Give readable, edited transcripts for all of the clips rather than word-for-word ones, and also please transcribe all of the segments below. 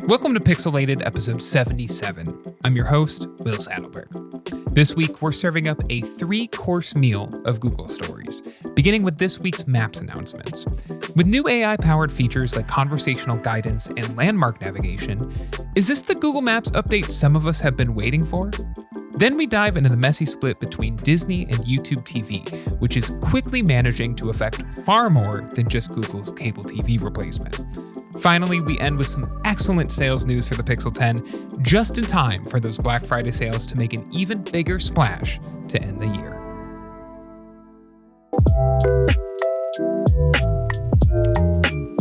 Welcome to Pixelated, episode 77. I'm your host, Will Saddleberg. This week, we're serving up a 3-course meal of Google stories, beginning with this week's Maps announcements. With new AI-powered features like conversational guidance and landmark navigation, is this the Google Maps update some of us have been waiting for? Then we dive into the messy split between Disney and YouTube TV, which is quickly managing to affect far more than just Google's cable TV replacement. Finally, we end with some excellent sales news for the Pixel 10, just in time for those Black Friday sales to make an even bigger splash to end the year.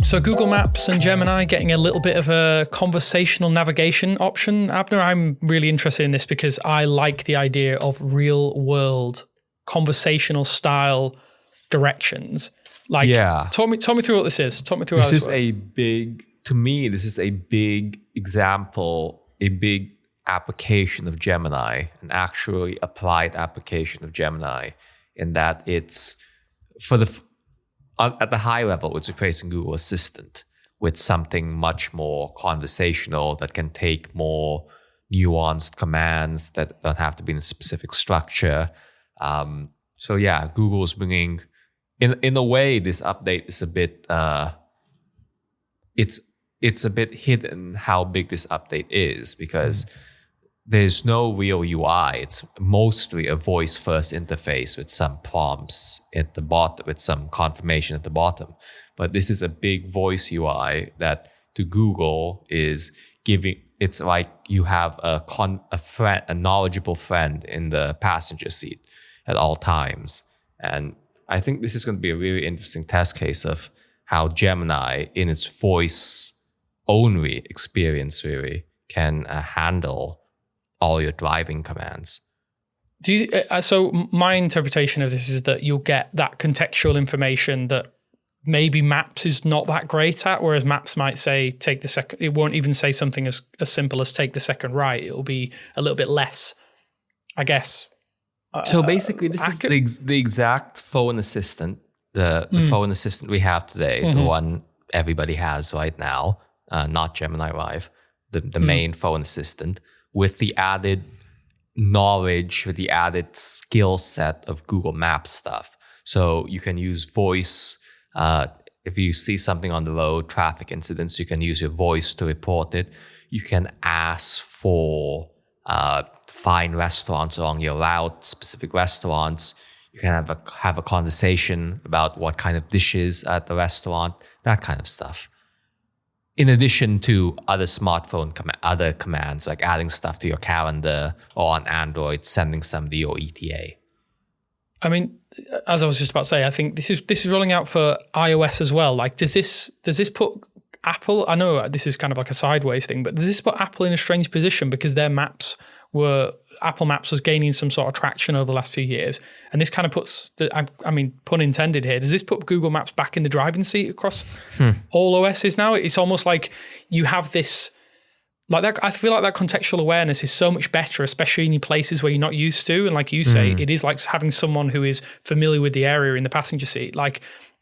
So Google Maps and Gemini getting a little bit of a conversational navigation option. Abner, I'm really interested in this because I like the idea of real world conversational style directions. Like, talk me through what this is. Talk me through how this works. This is a big example, a big application of Gemini, an actually applied application of Gemini, in that it's at the high level, it's replacing Google Assistant with something much more conversational that can take more nuanced commands that don't have to be in a specific structure. Google is bringing. In a way, this update is a bit. It's a bit hidden how big this update is because there's no real UI. It's mostly a voice-first interface with some prompts at the bottom, with some confirmation at the bottom. But this is a big voice UI that to Google is giving. It's like you have a knowledgeable friend in the passenger seat at all times. And I think this is going to be a really interesting test case of how Gemini, in its voice-only experience, really can handle all your driving commands. So my interpretation of this is that you'll get that contextual information that maybe Maps is not that great at, whereas Maps might say take the second. It won't even say something as simple as take the second right. It'll be a little bit less, I guess. So basically, this is the exact phone assistant, the phone assistant we have today, the one everybody has right now, not Gemini Live, the main phone assistant, with the added knowledge, with the added skill set of Google Maps stuff. So you can use voice. If you see something on the road, traffic incidents, you can use your voice to report it. You can ask for find restaurants along your route, specific restaurants. You can have a conversation about what kind of dishes at the restaurant, that kind of stuff. In addition to other smartphone other commands like adding stuff to your calendar, or on Android sending somebody your ETA. I mean, as I was just about to say, I think this is rolling out for iOS as well. Like, does this put Apple? I know this is kind of like a sideways thing, but does this put Apple in a strange position because their Apple Maps was gaining some sort of traction over the last few years, and this kind of puts, I mean, pun intended here, does this put Google Maps back in the driving seat across all OSs now? It's almost like you have this, like that. I feel like that contextual awareness is so much better, especially in places where you're not used to. And like you say, it is like having someone who is familiar with the area in the passenger seat. Like,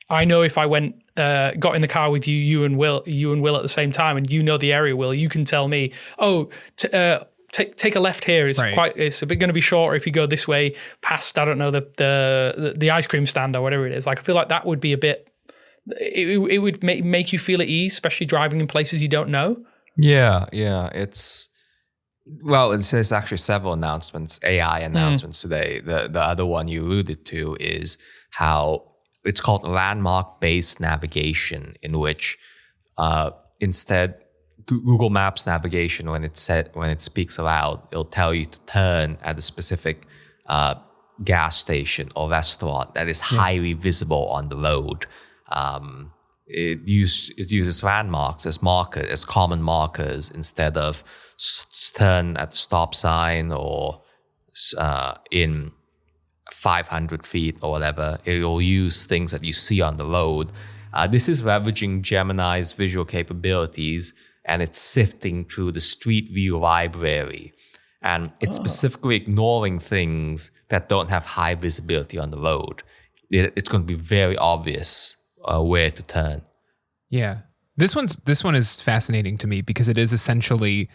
I know if I went, got in the car with you and Will at the same time, and you know the area, Will, you can tell me, take a left here. It's it's a bit going to be shorter if you go this way past, I don't know, the ice cream stand or whatever it is. Like, I feel like that would be a bit, it would make you feel at ease, especially driving in places you don't know. Yeah. There's actually several announcements, AI announcements today. The other one you alluded to is how it's called landmark-based navigation, in which instead Google Maps navigation, when it speaks aloud, it'll tell you to turn at a specific gas station or restaurant that is highly visible on the road. It uses landmarks as common markers instead of turn at the stop sign or in 500 feet or whatever. It will use things that you see on the road. This is leveraging Gemini's visual capabilities, and it's sifting through the Street View library. And it's specifically ignoring things that don't have high visibility on the road. It's going to be very obvious where to turn. Yeah. This one is fascinating to me because it is essentially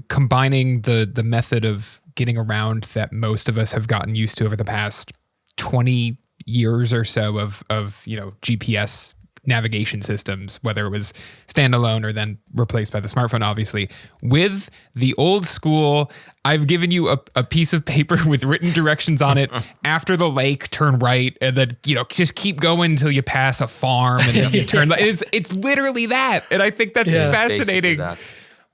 combining the method of getting around that most of us have gotten used to over the past 20 years or so of GPS navigation systems, whether it was standalone or then replaced by the smartphone, obviously, with the old school, I've given you a piece of paper with written directions on it. After the lake, turn right, and then, just keep going until you pass a farm and then you turn left. It's literally that. And I think that's fascinating.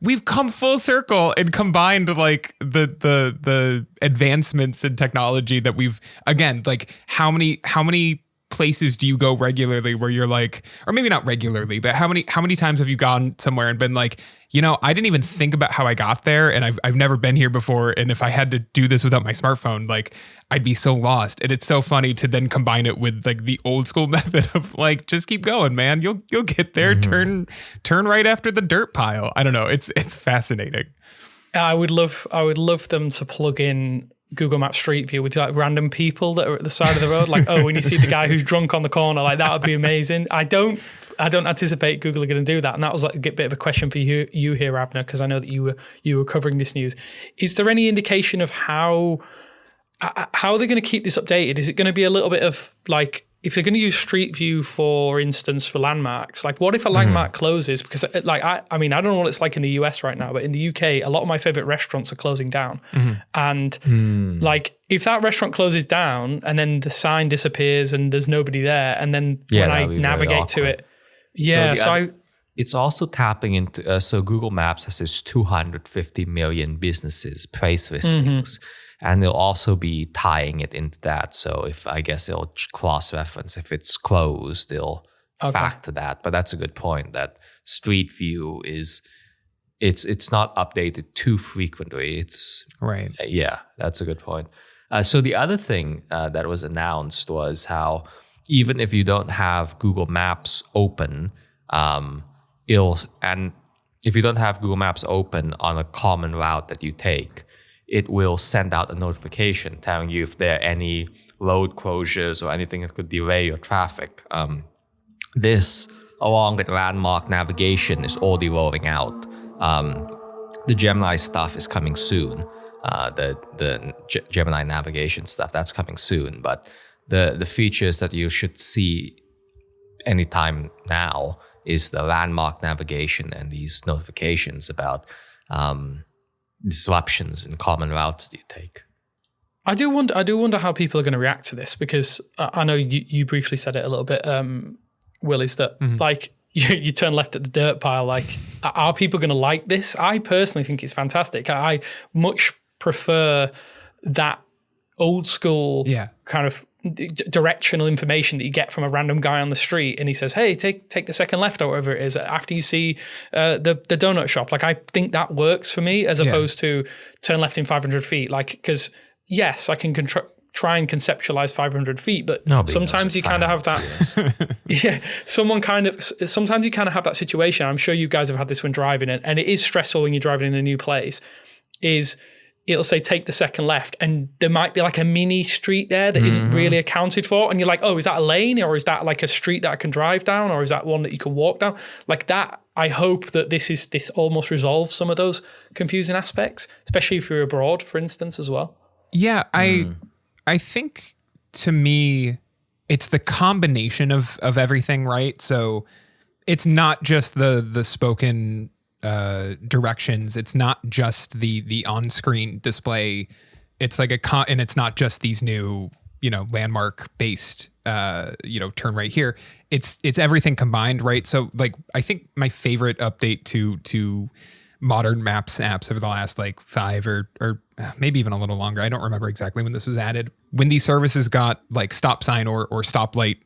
We've come full circle and combined like the advancements in technology that we've, again, like how many places do you go regularly where you're like, or maybe not regularly, but how many times have you gone somewhere and been like, I didn't even think about how I got there, and I've never been here before, and if I had to do this without my smartphone, like I'd be so lost. And it's so funny to then combine it with like the old school method of like, just keep going, man. You'll get there. Mm-hmm. Turn right after the dirt pile. I don't know. It's fascinating. I would love them to plug in Google Maps Street View with like random people that are at the side of the road. Like, when you see the guy who's drunk on the corner, like that would be amazing. I don't anticipate Google are going to do that. And that was like a bit of a question for you here, Abner, because I know that you were covering this news. Is there any indication of how they're going to keep this updated? Is it going to be a little bit of like, if they're going to use Street View, for instance, for landmarks, like what if a landmark closes? Because like, I mean, I don't know what it's like in the US right now, but in the UK, a lot of my favorite restaurants are closing down. Mm-hmm. And like, if that restaurant closes down and then the sign disappears and there's nobody there, and then when I navigate to it, it's also tapping into, so Google Maps has this 250 million businesses, place listings. Mm-hmm. And they'll also be tying it into that. So I guess they'll cross-reference. If it's closed, they'll factor that. But that's a good point, that Street View it's not updated too frequently. It's right. Yeah, that's a good point. So the other thing that was announced was how even if you don't have Google Maps open, and if you don't have Google Maps open on a common route that you take, it will send out a notification telling you if there are any road closures or anything that could derail your traffic. This, along with landmark navigation, is already rolling out. The Gemini stuff is coming soon. The Gemini navigation stuff, that's coming soon. But the features that you should see anytime now is the landmark navigation and these notifications about disruptions in common routes that you take. I do wonder how people are going to react to this, because I know you briefly said it a little bit, Will, is that like you turn left at the dirt pile. Like, are people going to like this? I personally think it's fantastic. I much prefer that old school kind of directional information that you get from a random guy on the street, and he says, hey, take the second left or whatever it is after you see the donut shop. Like, I think that works for me as opposed to turn left in 500 feet. Like, because yes, I can try and conceptualize 500 feet, but sometimes you kind of have that. Sometimes you kind of have that situation. I'm sure you guys have had this when driving, and it is stressful when you're driving in a new place. It'll say take the second left, and there might be like a mini street there that isn't really accounted for, and you're like, oh, is that a lane, or is that like a street that I can drive down, or is that one that you can walk down? Like that, I hope that this almost resolves some of those confusing aspects, especially if you're abroad, for instance, as well. Yeah, I think to me, it's the combination of everything, right? So it's not just the spoken directions. It's not just the on-screen display. It's like and it's not just these new, landmark based, turn right here. It's everything combined, right? So like, I think my favorite update to modern maps apps over the last like 5 or maybe even a little longer, I don't remember exactly when this was added, when these services got like stop sign or stoplight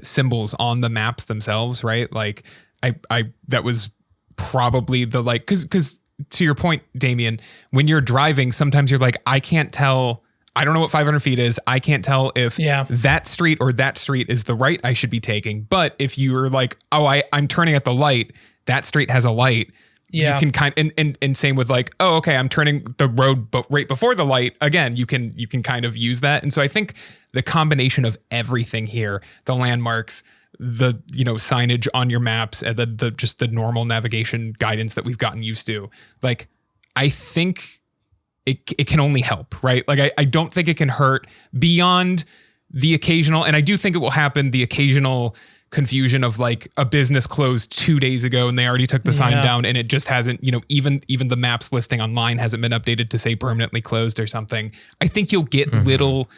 symbols on the maps themselves, right? Like I that was probably the like, because to your point, Damien, when you're driving, sometimes you're like, I can't tell, I don't know what 500 feet is. I can't tell if that street or that street is the right I should be taking. But if you're like, oh, I'm turning at the light, that street has a light. You can kind and same with like, oh, okay, I'm turning the road but right before the light. Again, you can kind of use that. And so I think the combination of everything here, the landmarks, the signage on your maps and the just the normal navigation guidance that we've gotten used to. Like, I think it can only help, right? Like, I don't think it can hurt beyond the occasional, and I do think it will happen, the occasional confusion of like a business closed 2 days ago and they already took the sign down, and it just hasn't, even the maps listing online hasn't been updated to say permanently closed or something. I think you'll get little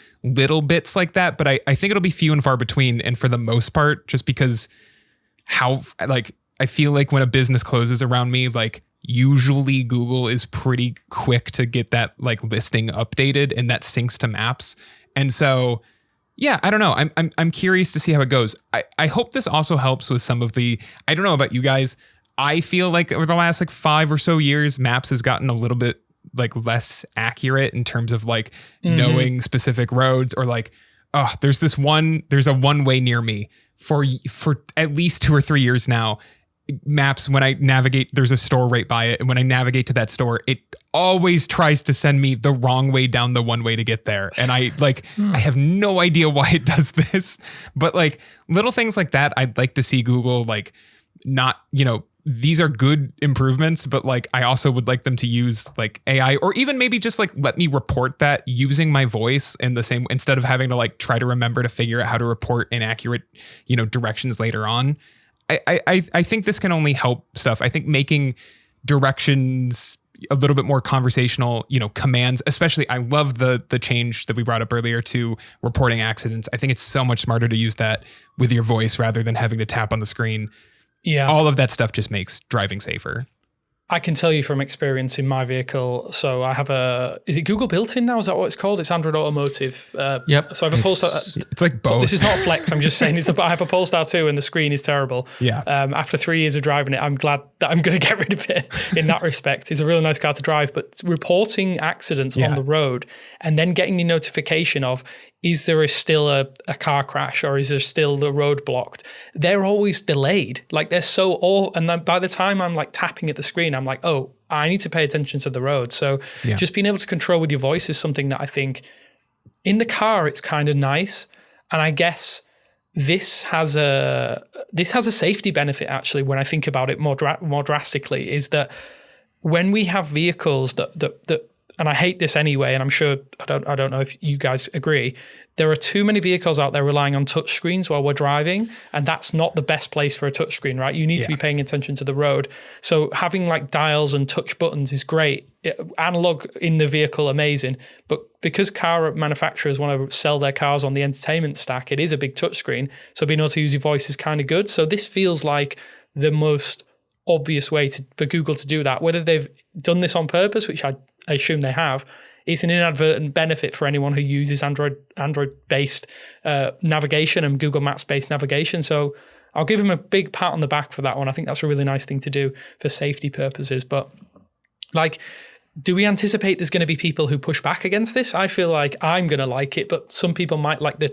bits like that, but I think it'll be few and far between. And for the most part, just because I feel like when a business closes around me, like usually Google is pretty quick to get that like listing updated, and that syncs to maps. And so yeah, I don't know. I'm curious to see how it goes. I hope this also helps with some of the, I don't know about you guys. I feel like over the last like 5 or so years, maps has gotten a little bit like less accurate in terms of like knowing specific roads, or like, oh, there's a one way near me for at least 2 or 3 years now. Maps, when I navigate, there's a store right by it, and when I navigate to that store, it always tries to send me the wrong way down the one way to get there, and I have no idea why it does this, but like little things like that, I'd like to see Google like not, these are good improvements, but like I also would like them to use like AI, or even maybe just like let me report that using my voice in the same, instead of having to like try to remember to figure out how to report inaccurate directions later on. I think this can only help stuff. I think making directions a little bit more conversational, commands, especially, I love the change that we brought up earlier to reporting accidents. I think it's so much smarter to use that with your voice rather than having to tap on the screen. Yeah. All of that stuff just makes driving safer. I can tell you from experience in my vehicle. So I have is it Google built-in now? Is that what it's called? It's Android Automotive. Yep. So I have a Polestar. It's like both. This is not a flex. I'm just saying I have a Polestar 2 and the screen is terrible. Yeah. After 3 years of driving it, I'm glad that I'm going to get rid of it in that respect. It's a really nice car to drive, but reporting accidents on the road and then getting the notification of, is there still a car crash, or is there still the road blocked? They're always delayed. Like they're and then by the time I'm like tapping at the screen, I'm like, oh, I need to pay attention to the road. So just being able to control with your voice is something that I think in the car, it's kind of nice. And I guess this has a safety benefit actually, when I think about it more drastically, is that when we have vehicles that and I hate this anyway, and I'm sure, I don't know if you guys agree, there are too many vehicles out there relying on touch screens while we're driving, and that's not the best place for a touch screen, right? You need to be paying attention to the road. So having like dials and touch buttons is great. Analog in the vehicle, amazing. But because car manufacturers want to sell their cars on the entertainment stack, it is a big touch screen. So being able to use your voice is kind of good. So this feels like the most obvious way for Google to do that. Whether they've done this on purpose, which I assume they have, it's an inadvertent benefit for anyone who uses Android-based navigation and Google Maps-based navigation. So I'll give them a big pat on the back for that one. I think that's a really nice thing to do for safety purposes. But like, do we anticipate there's going to be people who push back against this? I feel like I'm going to like it, but some people might like the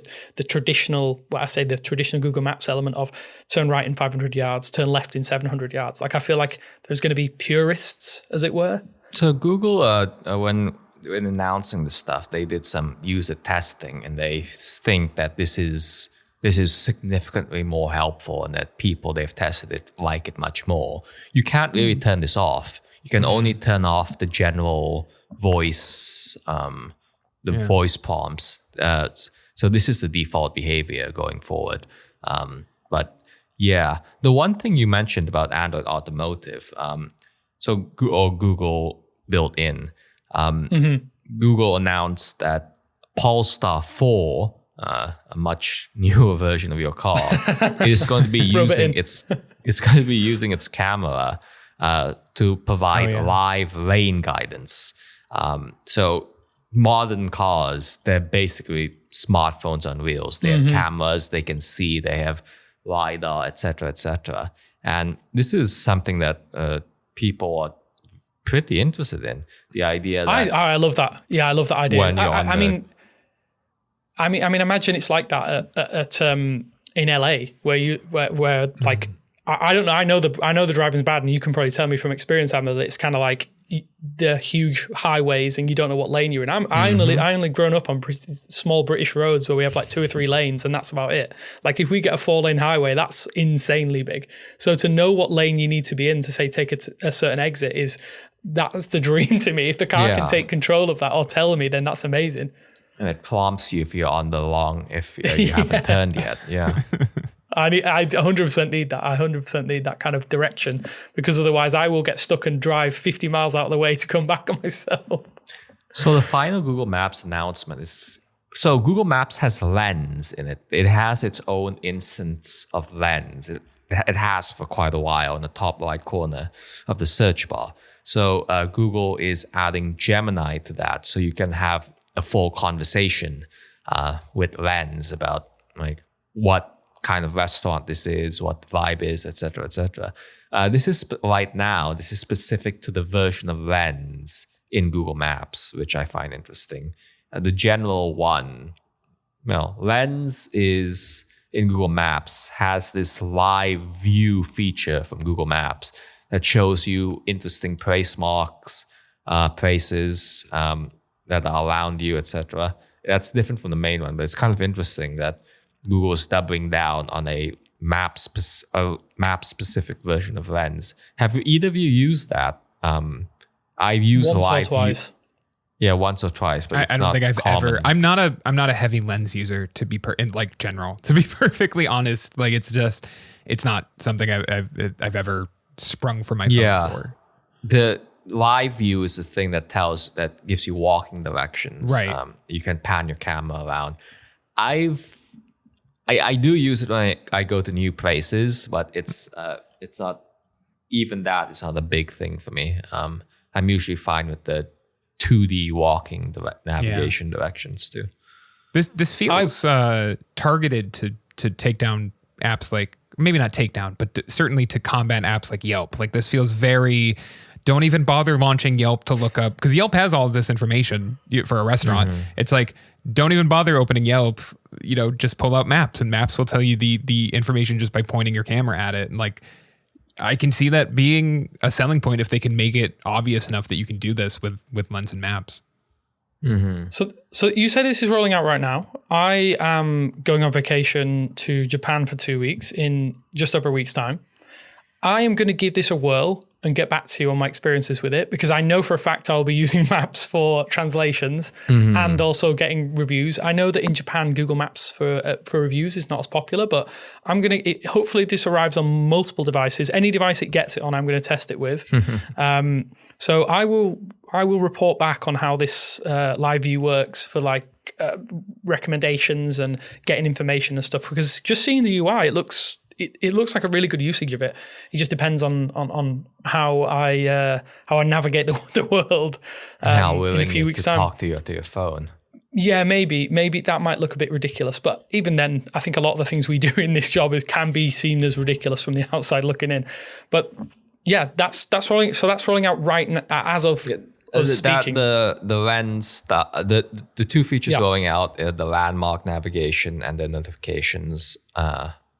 traditional, the traditional Google Maps element of turn right in 500 yards, turn left in 700 yards. Like, I feel like there's going to be purists, as it were. So Google, when announcing this stuff, they did some user testing, and they think that this is significantly more helpful, and that people they've tested it like it much more. You can't really turn this off. You can only turn off the general voice, voice prompts. So this is the default behavior going forward. But yeah, the one thing you mentioned about Android Automotive, Google built in. Google announced that Polestar 4, a much newer version of your car, is going to be using its camera to provide live lane guidance. So modern cars, they're basically smartphones on wheels. They have cameras, they can see, they have LiDAR, etc. And this is something that people are pretty interested in. The idea that I love that. Yeah, I love that idea. I mean, imagine it's like that at in LA where like I don't know. I know the driving's bad, and you can probably tell me from experience, Abner, that it's kind of like the huge highways and you don't know what lane you're in. I only grown up on small British roads where we have like 2 or 3 lanes and that's about it. Like if we get a 4-lane highway, that's insanely big. So to know what lane you need to be in to say take a certain exit that's the dream to me. If the car can take control of that or tell me, then that's amazing. And it prompts you if you're on the if you haven't turned yet. Yeah. I 100% need that. I 100% need that kind of direction, because otherwise I will get stuck and drive 50 miles out of the way to come back on myself. So the final Google Maps announcement is, so Google Maps has Lens in it. It has its own instance of Lens. It has for quite a while in the top right corner of the search bar. So Google is adding Gemini to that, so you can have a full conversation with Lens about like what kind of restaurant this is, what the vibe is, etc., etc. This is specific to the version of Lens in Google Maps, which I find interesting. The general one, Lens is in Google Maps has this live view feature from Google Maps that shows you interesting place marks, places that are around you, etc. That's different from the main one, but it's kind of interesting that Google is doubling down on a map-specific version of Lens. Have either of you used that? I've used once live or twice. Yeah, once or twice, but I don't think I've common. ever. I'm not a heavy Lens user to be in like general. To be perfectly honest, like it's not something I've ever sprung from my phone for. The live view is the thing that gives you walking directions. Right. You can pan your camera around. I do use it when I go to new places, but it's not even that. It's not a big thing for me. I'm usually fine with the 2D walking navigation directions too. This feels targeted to take down apps like, maybe not take down, but certainly to combat apps like Yelp. Like this feels very, don't even bother launching Yelp to look up, because Yelp has all of this information for a restaurant. Mm-hmm. It's like, don't even bother opening Yelp, just pull out Maps, and Maps will tell you the information just by pointing your camera at it. And like, I can see that being a selling point if they can make it obvious enough that you can do this with Lens and Maps. Mm-hmm. So you say this is rolling out right now. I am going on vacation to Japan for 2 weeks in just over a week's time. I am going to give this a whirl and get back to you on my experiences with it, because I know for a fact I'll be using Maps for translations and also getting reviews. I know that in Japan, Google Maps for reviews is not as popular, but hopefully this arrives on multiple devices. Any device it gets it on, I'm going to test it with. So I will report back on how this live view works for like recommendations and getting information and stuff, because just seeing the UI, it looks like a really good usage of it. It just depends on how I navigate the world. How willing in a few weeks' to time. talk to your phone. Yeah, maybe that might look a bit ridiculous, but even then, I think a lot of the things we do in this job can be seen as ridiculous from the outside looking in. But yeah, that's rolling. So that's rolling out right now, as of us speaking. The Lens, the two features rolling out: the landmark navigation and the notifications.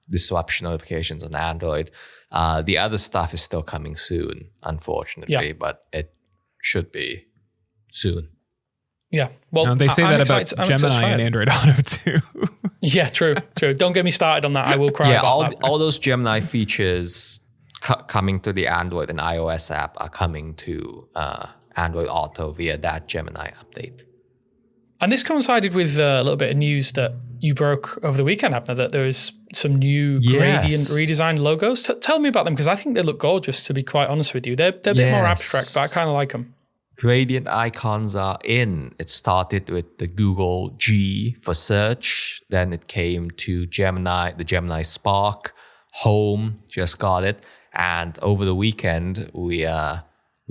Disruption notifications on Android. The other stuff is still coming soon, unfortunately, but it should be soon. Yeah. Well, they say that about Gemini and Android Auto too. Yeah, true. Don't get me started on that. I will cry about that. All those Gemini features coming to the Android and iOS app are coming to Android Auto via that Gemini update. And this coincided with a little bit of news that you broke over the weekend, Abner, that there is some new gradient redesigned logos. Tell me about them, because I think they look gorgeous, to be quite honest with you. They're a bit more abstract, but I kind of like them. Gradient icons are in. It started with the Google G for search. Then it came to Gemini, the Gemini Spark. Home just got it. And over the weekend, we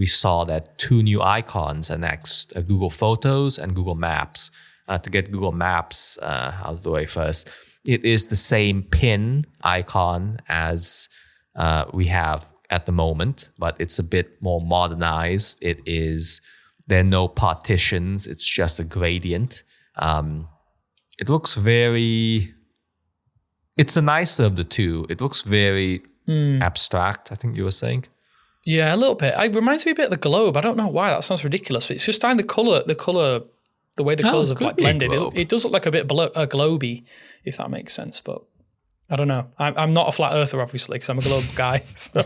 saw that 2 new icons are next, Google Photos and Google Maps. To get Google Maps out of the way first, it is the same pin icon as we have at the moment, but it's a bit more modernized. There are no partitions, it's just a gradient. It looks it's a nicer of the two. It looks very abstract, I think you were saying. Yeah, a little bit. It reminds me a bit of the globe. I don't know why. That sounds ridiculous. But it's just the way the colours have like blended. It does look like a bit a globey, if that makes sense. But I don't know. I'm not a flat earther, obviously, because I'm a globe guy. So.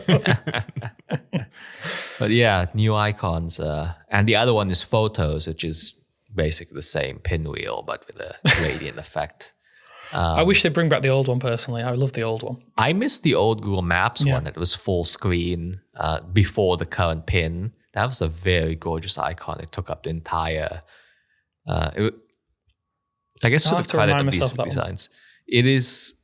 But yeah, new icons. And the other one is photos, which is basically the same pinwheel, but with a gradient effect. I wish they'd bring back the old one, personally. I love the old one. I miss the old Google Maps one that was full screen before the current pin. That was a very gorgeous icon. It took up the entire... I guess to the credit of these designs. It is...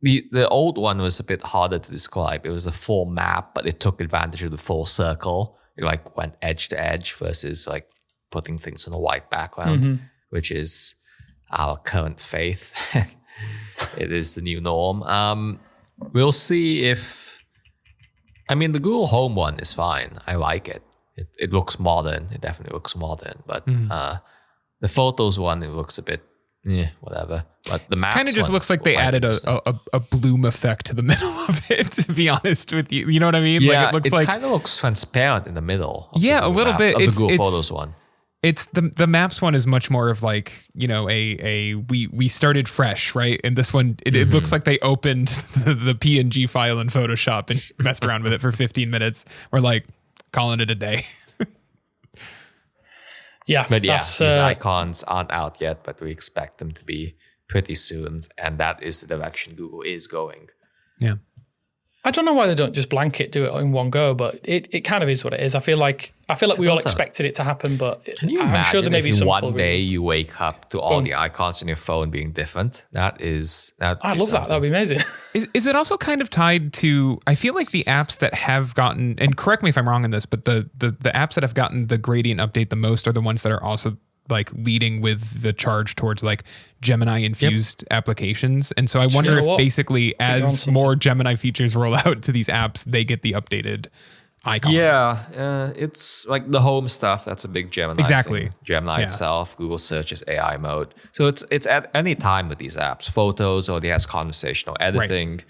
The old one was a bit harder to describe. It was a full map, but it took advantage of the full circle. It like went edge to edge versus like putting things on a white background, which is... our current faith. It is the new norm. We'll see if... I mean, the Google Home one is fine. I like it. It looks modern. It definitely looks modern. But the Photos one, it looks a bit... whatever. But the Maps kind of just looks like they added a bloom effect to the middle of it, to be honest with you. You know what I mean? Yeah, like, it kind of looks transparent in the middle. A little bit. Of the Google Photos one. It's the Maps one is much more of like, we started fresh, right? And this one, it looks like they opened the PNG file in Photoshop and messed around with it for 15 minutes. We're like calling it a day. Yeah. But yeah, these icons aren't out yet, but we expect them to be pretty soon. And that is the direction Google is going. Yeah. I don't know why they don't just blanket do it in one go, but it kind of is what it is. I feel like we all expected it to happen, but can you imagine I'm sure there may be some one day you wake up to all the icons on your phone being different? I'd love that. That'd be amazing. Is it also kind of tied to? I feel like the apps that have gotten, and correct me if I'm wrong in this, but the apps that have gotten the gradient update the most are the ones that are also like leading with the charge towards like Gemini infused applications. And so I wonder if basically as more Gemini features roll out to these apps, they get the updated icon. Yeah. It's like the home stuff. That's a big Gemini thing. Gemini itself, Google Search's AI mode. So it's at any time with these apps, Photos, or has conversational editing.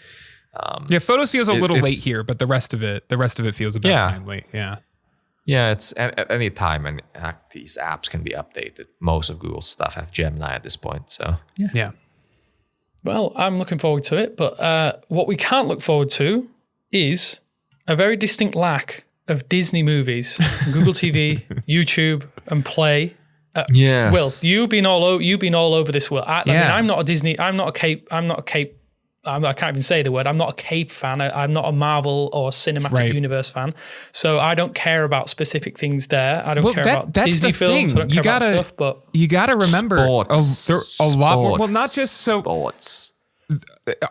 Right. Photos feels a little late here, but the rest of it feels about timely. Yeah. Yeah, it's at any time, and these apps can be updated. Most of Google's stuff have Gemini at this point, so yeah. Well, I'm looking forward to it, but what we can't look forward to is a very distinct lack of Disney movies, Google TV, YouTube, and Play. Yes, Will, you've been all over this. Will, I mean, I'm not a Disney. I'm not a Cape. I can't even say the word. I'm not a Cape fan. I'm not a Marvel or Cinematic Universe fan. So I don't care about specific things there. I don't care about Disney films. I don't care about stuff. But you gotta remember a lot more. Well, not just sports.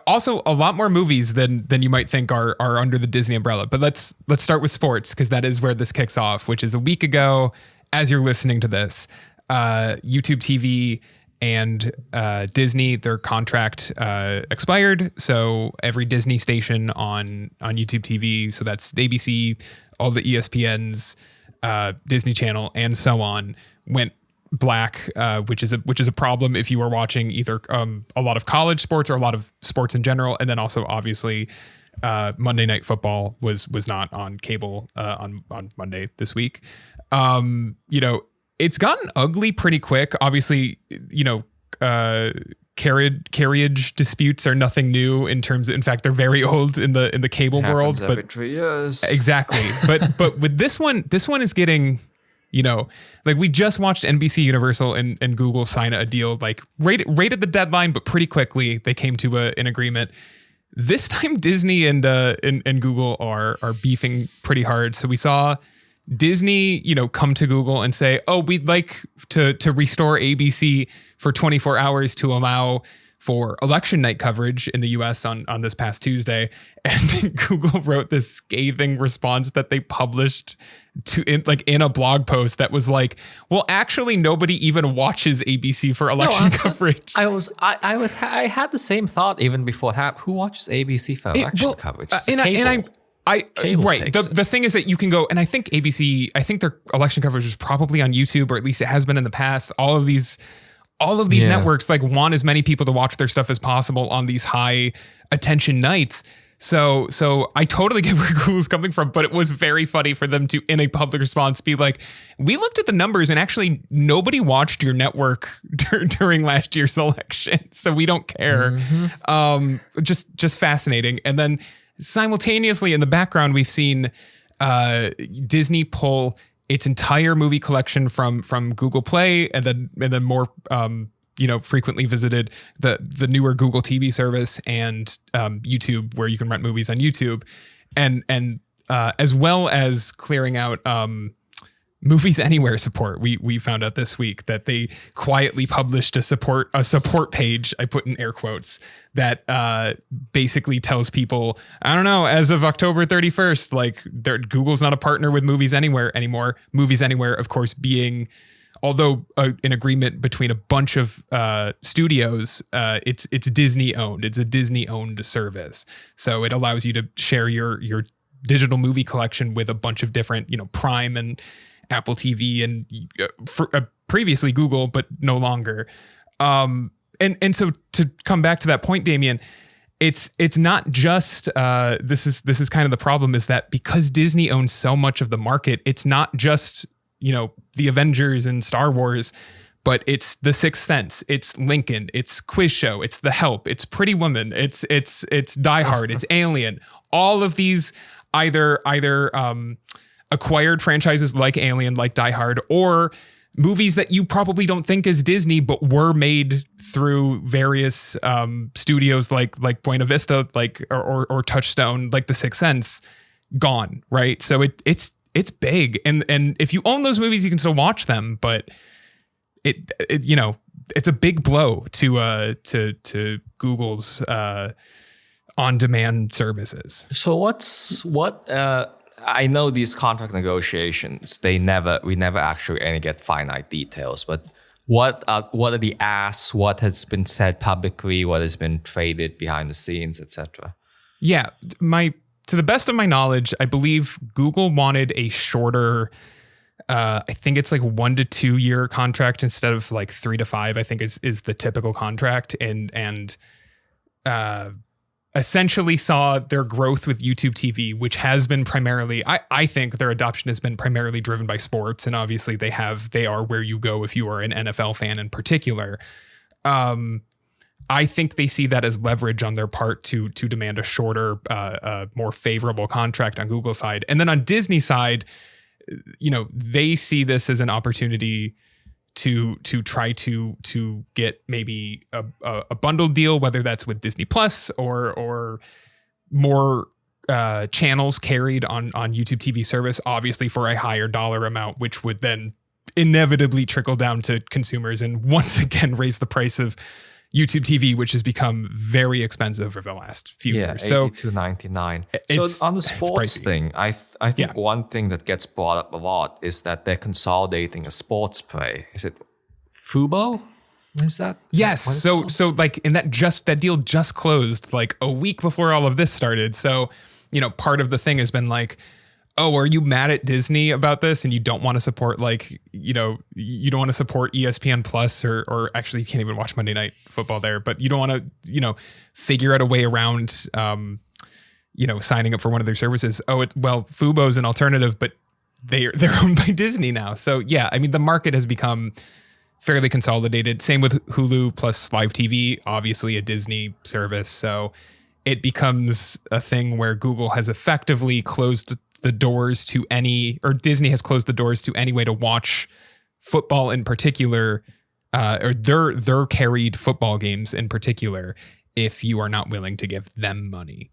Also, a lot more movies than you might think are under the Disney umbrella. But let's start with sports, because that is where this kicks off, which is a week ago. As you're listening to this, YouTube TV and Disney, their contract expired. So every Disney station on YouTube TV, so that's ABC, all the ESPNs, Disney Channel, and so on, went black, which is a problem if you are watching either a lot of college sports or a lot of sports in general. And then also obviously Monday Night Football was not on cable on Monday this week. It's gotten ugly pretty quick. Obviously, carriage disputes are nothing new in terms of, in fact, they're very old in the cable world. But every 3 years. Exactly. but with this one is getting, like we just watched NBC Universal and Google sign a deal, like right at the deadline, but pretty quickly they came to an agreement. This time Disney and Google are beefing pretty hard. So we saw Disney, come to Google and say, "Oh, we'd like to restore ABC for 24 hours to allow for election night coverage in the US on this past Tuesday." And Google wrote this scathing response that they published in a blog post that was like, "Well, actually nobody even watches ABC for election coverage." I had the same thought even before that. Who watches ABC for election coverage? The thing is that you can go, and I think ABC, their election coverage is probably on YouTube, or at least it has been in the past. All of these networks like want as many people to watch their stuff as possible on these high attention nights. So I totally get where Google's coming from, but it was very funny for them to, in a public response, be like, we looked at the numbers and actually nobody watched your network during last year's election, so we don't care. Just fascinating. And then simultaneously in the background, we've seen Disney pull its entire movie collection from Google Play, and then more frequently visited the newer Google TV service and YouTube, where you can rent movies on YouTube, and as well as clearing out Movies Anywhere support. We found out this week that they quietly published a support page, I put in air quotes, that basically tells people, I don't know, as of October 31st, like Google's not a partner with Movies Anywhere anymore. Movies Anywhere, of course, being, although an agreement between a bunch of studios, it's Disney owned. It's a Disney owned service, so it allows you to share your digital movie collection with a bunch of different, Prime and Apple TV and previously Google, but no longer. And so to come back to that point, Damien, it's not just this is kind of the problem, is that because Disney owns so much of the market, it's not just the Avengers and Star Wars, but it's The Sixth Sense, it's Lincoln, it's Quiz Show, it's The Help, it's Pretty Woman, it's Die Hard, it's Alien. All of these either acquired franchises like Alien, like Die Hard, or movies that you probably don't think is Disney, but were made through various studios like Buena Vista, or Touchstone, like The Sixth Sense, gone, right? So it's big, and if you own those movies, you can still watch them, but it's a big blow to Google's on-demand services. So I know these contract negotiations, we never actually get finite details, but what are the asks, what has been said publicly, what has been traded behind the scenes, etc.? Yeah, to the best of my knowledge, I believe Google wanted a shorter, I think it's like 1 to 2 year contract instead of like 3 to 5, I think is the typical contract, and essentially saw their growth with YouTube TV, which has been primarily, I think their adoption has been primarily driven by sports. And obviously they are where you go if you are an NFL fan in particular. I think they see that as leverage on their part to demand a shorter, more favorable contract on Google's side. And then on Disney's side, they see this as an opportunity to try to get maybe a bundled deal, whether that's with Disney Plus or more channels carried on YouTube TV service, obviously for a higher dollar amount, which would then inevitably trickle down to consumers and once again raise the price of YouTube TV, which has become very expensive over the last few years. So $82.99. So on the sports thing, I think one thing that gets brought up a lot is that they're consolidating a sports play. Is it Fubo? What is that? Yes. So like, and that deal just closed like a week before all of this started. So, part of the thing has been like, oh, are you mad at Disney about this? And you don't want to support you don't want to support ESPN Plus or actually you can't even watch Monday Night Football there, but you don't want to, figure out a way around, signing up for one of their services. Fubo's an alternative, but they're owned by Disney now. So yeah, I mean, the market has become fairly consolidated. Same with Hulu plus live TV, obviously a Disney service. So it becomes a thing where Google has effectively closed the doors to Disney has closed the doors to any way to watch football in particular, or their carried football games in particular, if you are not willing to give them money.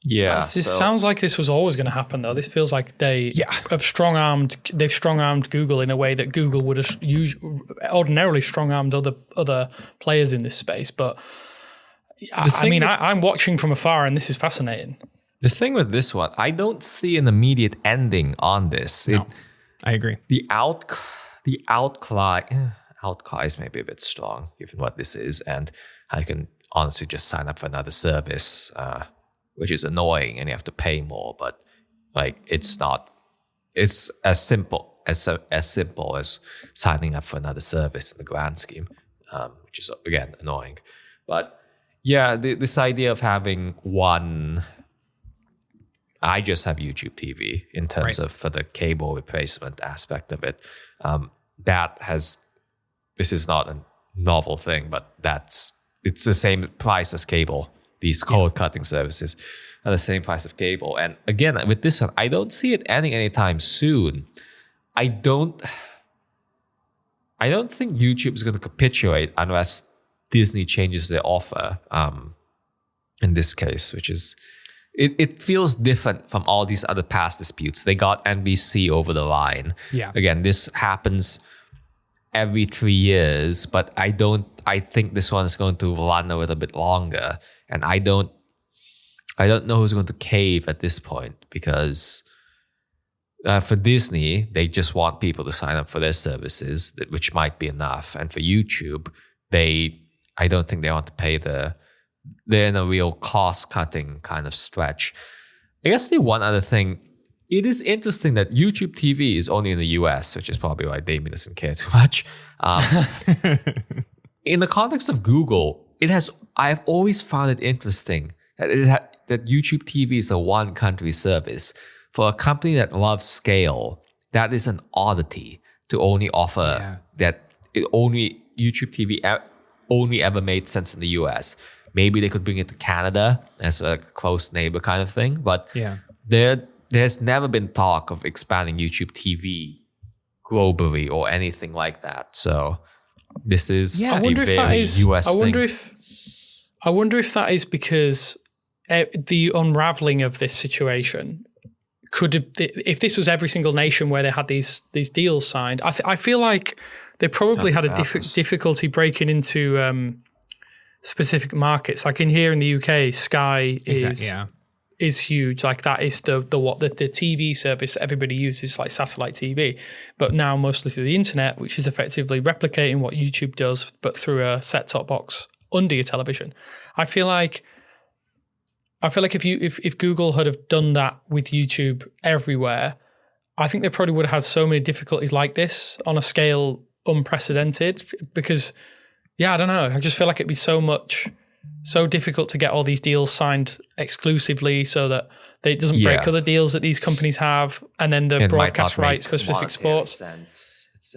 Yeah. This sounds like this was always going to happen, though. This feels like they've strong-armed Google in a way that Google would have ordinarily strong-armed other players in this space. But I'm watching from afar, and this is fascinating. The thing with this one, I don't see an immediate ending on this. No, I agree. The outcry is maybe a bit strong, given what this is, and I can honestly just sign up for another service, which is annoying, and you have to pay more. But it's as simple as signing up for another service in the grand scheme, which is again annoying. But Yeah, this idea of having one. I just have YouTube TV in terms of for the cable replacement aspect of it. This is not a novel thing, but it's the same price as cable. These cord cutting services are the same price of cable. And again, with this one, I don't see it ending anytime soon. I don't think YouTube is going to capitulate unless Disney changes their offer. In this case, which is it feels different from all these other past disputes. They got NBC over the line. Yeah. Again, this happens every 3 years, but I think this one is going to run a little bit longer. And I don't know who's going to cave at this point, because for Disney, they just want people to sign up for their services, which might be enough. And for YouTube, I don't think they want to pay they're in a real cost-cutting kind of stretch. I guess the one other thing, it is interesting that YouTube TV is only in the US, which is probably why Damien doesn't care too much. In the context of Google, I've always found it interesting that YouTube TV is a one-country service. For a company that loves scale, that is an oddity to only offer that YouTube TV only ever made sense in the US. Maybe they could bring it to Canada as a close neighbor kind of thing, but there's never been talk of expanding YouTube TV globally or anything like that. So this is a very US thing. I wonder if that is because the unraveling of this situation if this was every single nation where they had these deals signed, I feel like they probably had a difficulty breaking into specific markets. Like in here in the UK, Sky is huge. Like that is the TV service that everybody uses, like satellite TV, but now mostly through the internet, which is effectively replicating what YouTube does, but through a set-top box under your television. I feel like if Google had have done that with YouTube everywhere, I think they probably would have had so many difficulties like this on a scale unprecedented, because I don't know. I just feel like it'd be so difficult to get all these deals signed exclusively so that it doesn't break other deals that these companies have, and then the broadcast rights for specific sports.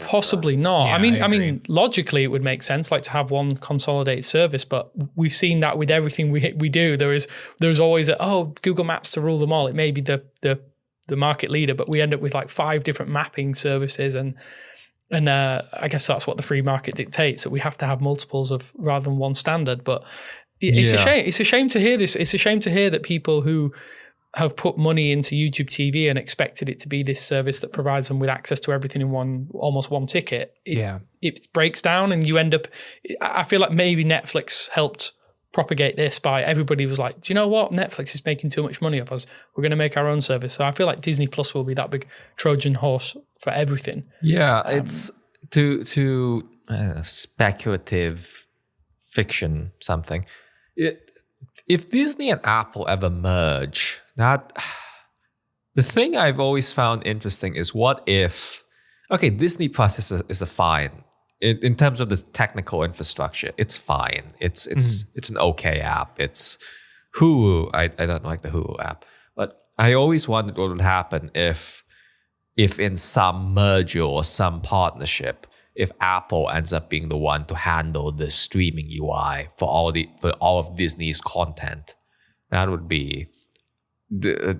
Possibly not. Yeah, I mean, logically it would make sense, like to have one consolidated service, but we've seen that with everything we do. There's always Google Maps to rule them all. It may be the market leader, but we end up with like 5 different mapping services, and I guess that's what the free market dictates, that we have to have multiples of rather than one standard. But it's a shame. It's a shame to hear this. It's a shame to hear that people who have put money into YouTube TV and expected it to be this service that provides them with access to everything in almost one ticket. It breaks down, and you end up. I feel like maybe Netflix helped propagate this by everybody was like, do you know what? Netflix is making too much money of us. We're going to make our own service. So I feel like Disney Plus will be that big Trojan horse for everything. Yeah, it's to speculative fiction something. If Disney and Apple ever merge, the thing I've always found interesting is what if, Disney Plus is a fine. In terms of this technical infrastructure, it's fine. It's an okay app. It's Hulu. I don't like the Hulu app, but I always wondered what would happen if in some merger or some partnership, if Apple ends up being the one to handle the streaming UI for all of Disney's content. That would be the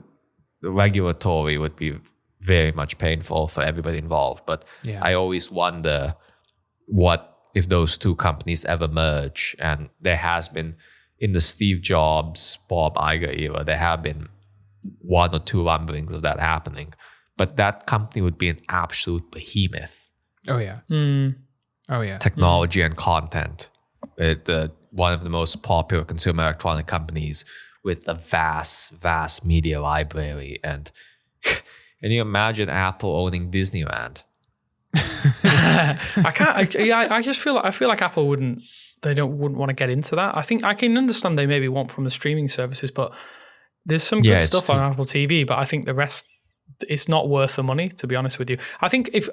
regulatory would be very much painful for everybody involved. But I always wonder what if those two companies ever merge. And there has been, in the Steve Jobs, Bob Iger era, there have been 1 or 2 rumblings of that happening. But that company would be an absolute behemoth. Oh, yeah. Technology and content. One of the most popular consumer electronic companies with a vast media library. And can you imagine Apple owning Disneyland? I can't. I just feel like Apple wouldn't want to get into that. I think I can understand they maybe want from the streaming services, but there's some good stuff on Apple TV. But I think the rest, it's not worth the money. To be honest with you, I think if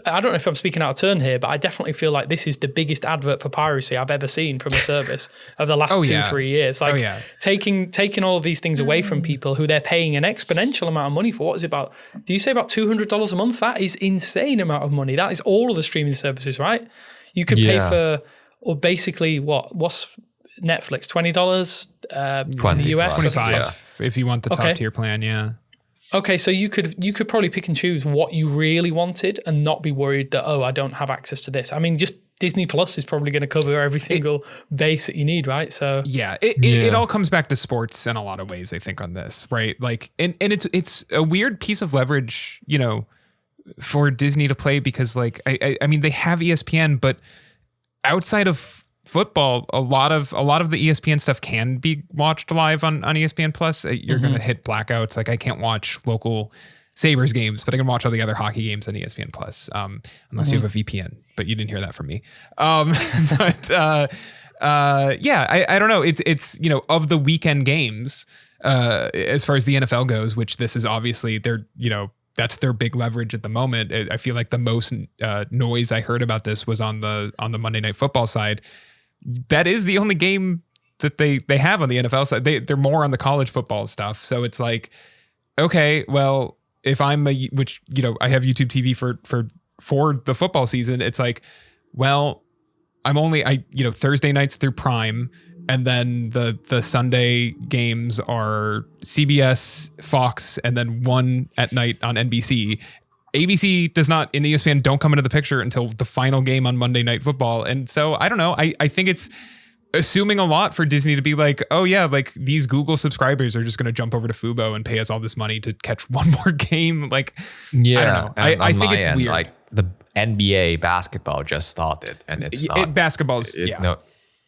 I don't know if I'm speaking out of turn here, but I definitely feel like this is the biggest advert for piracy I've ever seen from a service of the last 2-3 years. Like taking all of these things away from people who they're paying an exponential amount of money for. What is it about? Do you say about $200 a month? That is insane amount of money. That is all of the streaming services, right? You could pay for, or basically what's Netflix? $20 in the US? 25 if you want the top tier plan, yeah. Okay, so you could probably pick and choose what you really wanted and not be worried that, I don't have access to this. I mean, just Disney Plus is probably going to cover every single base that you need, right? So it all comes back to sports in a lot of ways, I think, on this, right? Like, and it's a weird piece of leverage, for Disney to play because, like, I mean, they have ESPN, but outside of football, a lot of the ESPN stuff can be watched live on ESPN Plus. You're going to hit blackouts. Like, I can't watch local Sabres games, but I can watch all the other hockey games on ESPN Plus, unless you have a VPN, but you didn't hear that from me. I don't know. It's of the weekend games, as far as the NFL goes, which this is obviously that's their big leverage at the moment. I feel like the most noise I heard about this was on the Monday Night Football side. That is the only game that they have on the NFL side. They're more on the college football stuff. So it's like, okay, well, if I'm I have YouTube TV for the football season, it's like, well, I'm only Thursday nights through Prime, and then the Sunday games are CBS, Fox, and then one at night on NBC. ABC does not, in ESPN, don't come into the picture until the final game on Monday Night Football. And so I don't know. I think it's assuming a lot for Disney to be like, oh yeah, like these Google subscribers are just going to jump over to Fubo and pay us all this money to catch one more game. Like, I don't know. I think it's weird. Like the NBA basketball just started, and it's not basketball's. No,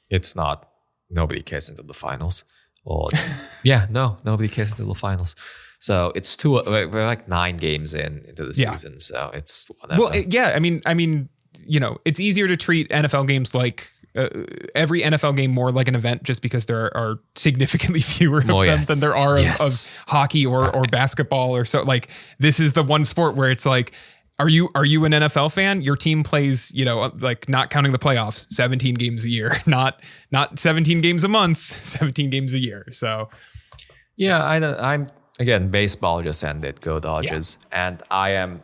it's not. Nobody cares into the finals. Or nobody cares into the finals. So it's we're like 9 games into the season, so it's whatever. Well, I mean, it's easier to treat NFL games like every NFL game more like an event, just because there are significantly fewer of them than there are of hockey or basketball or so. Like, this is the one sport where it's like, are you an NFL fan? Your team plays, like, not counting the playoffs, 17 games a year, not 17 games a month, 17 games a year. So I'm. Again, baseball just ended, go Dodgers. Yeah. And I am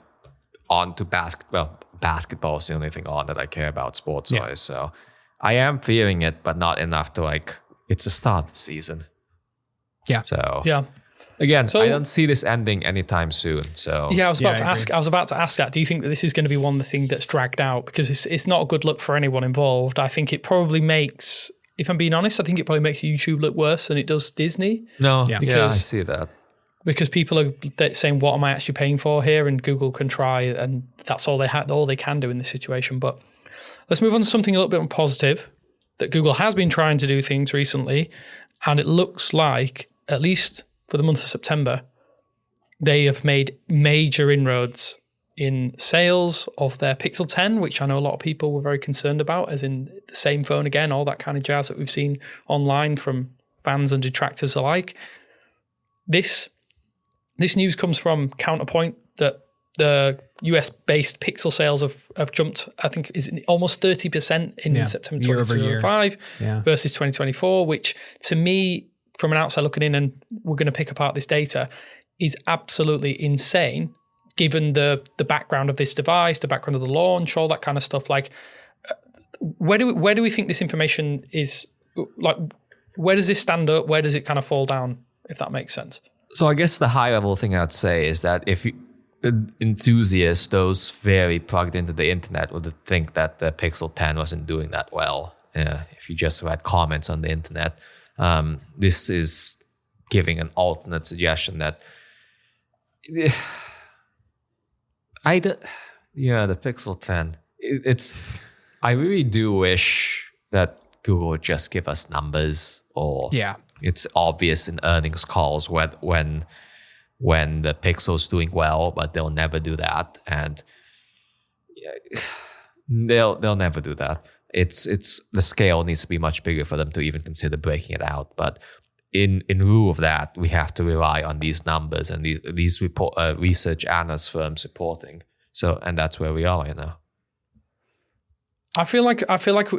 on to basketball. Basketball is the only thing on that I care about sports-wise. So I am feeling it, but not enough to, like, it's the start of the season. Yeah. So, again, I don't see this ending anytime soon. So I was about to ask that. Do you think that this is going to be one thing that's dragged out? Because it's not a good look for anyone involved. I think it probably makes, if I'm being honest, I think it probably makes YouTube look worse than it does Disney. No, I see that. Because people are saying, what am I actually paying for here? And Google can try, and that's all they can do in this situation. But let's move on to something a little bit more positive, that Google has been trying to do things recently, and it looks like, at least for the month of September, they have made major inroads in sales of their Pixel 10, which I know a lot of people were very concerned about, as in the same phone again, all that kind of jazz that we've seen online from fans and detractors alike. This news comes from Counterpoint, that the US-based Pixel sales have jumped, I think, is almost 30% in September 2025 versus 2024, which to me, from an outside looking in, and we're going to pick apart this data, is absolutely insane, given the background of this device, the background of the launch, all that kind of stuff. Like, where do we think this information is, like, where does this stand up? Where does it kind of fall down, if that makes sense? So I guess the high level thing I'd say is that if enthusiasts, those very plugged into the internet, would think that the Pixel 10 wasn't doing that well. If you just read comments on the internet, this is giving an alternate suggestion that the Pixel 10. I really do wish that Google would just give us numbers, or it's obvious in earnings calls when the Pixel's doing well, but they'll never do that, and they'll never do that. It's the scale needs to be much bigger for them to even consider breaking it out. But in lieu of that, we have to rely on these numbers and these research analyst firms reporting. So, and that's where we are right now. I feel like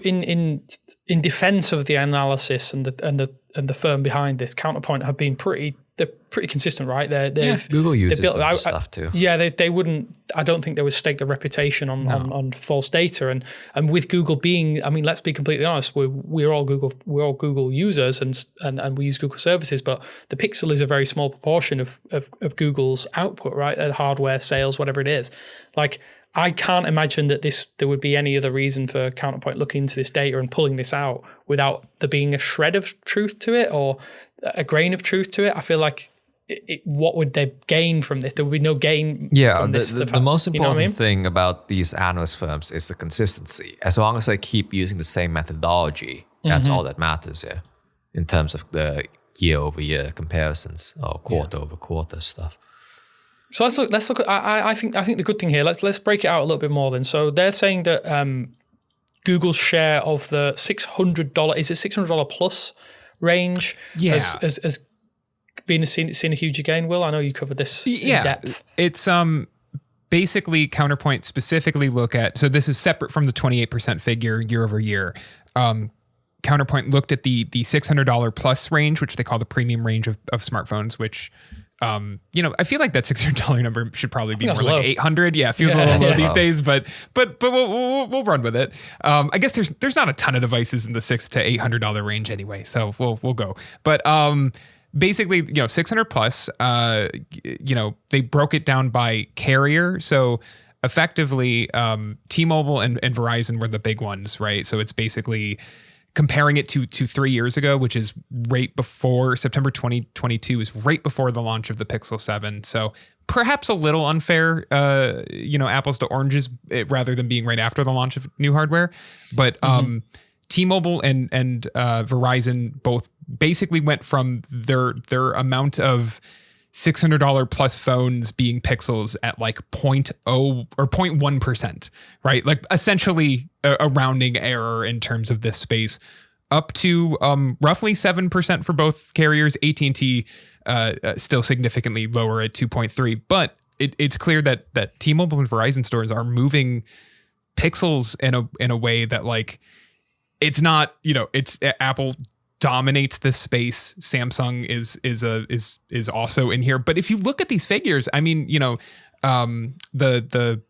in defense of the analysis and the firm behind this, Counterpoint have been pretty consistent, right? Google uses some stuff too. Yeah, they wouldn't. I don't think they would stake their reputation on false data. And with Google being, I mean, let's be completely honest, we're all Google users and we use Google services, but the Pixel is a very small proportion of Google's output, right? Hardware sales, whatever it is, like. I can't imagine that there would be any other reason for Counterpoint looking into this data and pulling this out without there being a shred of truth to it or a grain of truth to it. I feel like what would they gain from this? There would be no gain from this. The most important thing about these analyst firms is the consistency. As long as they keep using the same methodology, that's all that matters here in terms of the year-over-year comparisons or quarter-over-quarter stuff. So let's look at. I think the good thing here. Let's break it out a little bit more then. So they're saying that Google's share of the $600 is it $600 plus range has been seen a huge gain. Will, I know you covered this in depth. It's basically Counterpoint specifically look at. So this is separate from the 28% figure year over year. Counterpoint looked at the $600 plus range, which they call the premium range of smartphones, which. I feel like that $600 number should probably be more like 800. Yeah, it feels a little low these days, but we'll run with it. I guess there's not a ton of devices in the $600 to $800 range anyway, so we'll go. But basically, 600 plus. They broke it down by carrier, so effectively, T-Mobile and Verizon were the big ones, right? So it's basically. Comparing it to 3 years ago, which is right before September 2022 is right before the launch of the Pixel 7. So perhaps a little unfair, apples to oranges rather than being right after the launch of new hardware. But T-Mobile and Verizon both basically went from their amount of $600 plus phones being Pixels at like 0.0 or 0.1%, right? Like essentially a rounding error in terms of this space, up to roughly 7% for both carriers. AT&T still significantly lower at 2.3%, but it's clear that T-Mobile and Verizon stores are moving Pixels in a way that like it's not, it's Apple dominates this space. Samsung is also in here. But if you look at these figures, I mean, the